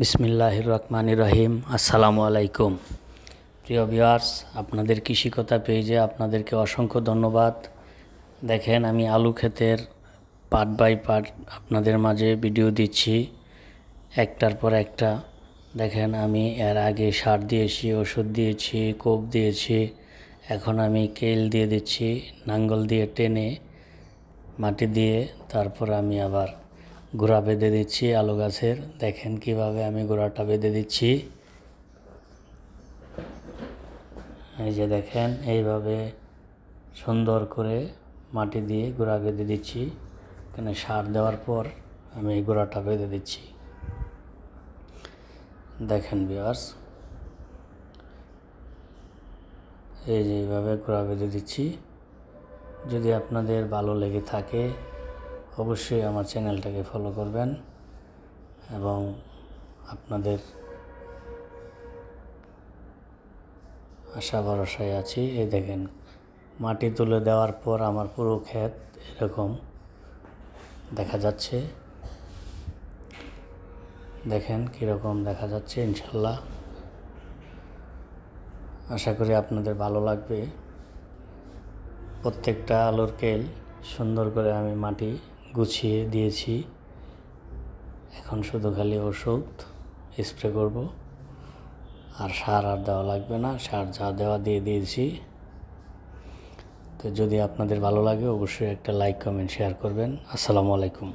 বিসমিল্লাহির রহমানির রহিম। আসসালামু আলাইকুম প্রিয় ভিউয়ার্স, আপনাদের কৃষিকথা পেজে আপনাদেরকে অসংখ্য ধন্যবাদ। দেখেন, আমি আলু ক্ষেতের পার্ট বাই পার্ট আপনাদের মাঝে ভিডিও দিচ্ছি, একটার পর একটা। দেখেন, আমি এর আগে সার দিয়েছি, ওষুধ দিয়েছি, কোপ দিয়েছি। এখন আমি কেল দিয়ে দিচ্ছি, নাঙ্গল দিয়ে টেনে মাটি দিয়ে। তারপর আমি আবার গোড়া বেঁধে দিচ্ছি আলু গাছের। দেখেন কিভাবে আমি গোড়াটা বেঁধে দিচ্ছি। এই যে দেখেন, এইভাবে সুন্দর করে মাটি দিয়ে গোড়া বেঁধে দিচ্ছি। এখানে সার দেওয়ার পর আমি এই গোড়াটা বেঁধে দিচ্ছি। দেখেন ভিউয়ার্স, এই যে এইভাবে গোড়া বেঁধে দিচ্ছি। যদি আপনাদের ভালো লেগে থাকে অবশ্যই আমার চ্যানেলটাকে ফলো করবেন এবং আপনাদের আশা ভরসায় আছি। এই দেখেন, মাটি তুলে দেওয়ার পর আমার পুরো ক্ষেত এরকম দেখা যাচ্ছে। দেখেন কীরকম দেখা যাচ্ছে। ইনশাল্লাহ আশা করি আপনাদের ভালো লাগবে। প্রত্যেকটা আলুর কেল সুন্দর করে আমি মাটি গুছিয়ে দিয়েছি। এখন শুধু খালি ওষুধ স্প্রে করব, আর সার আর দেওয়া লাগবে না। সার যা দেওয়া দিয়ে দিয়েছি। তো যদি আপনাদের ভালো লাগে অবশ্যই একটা লাইক, কমেন্ট, শেয়ার করবেন। আসসালামু আলাইকুম।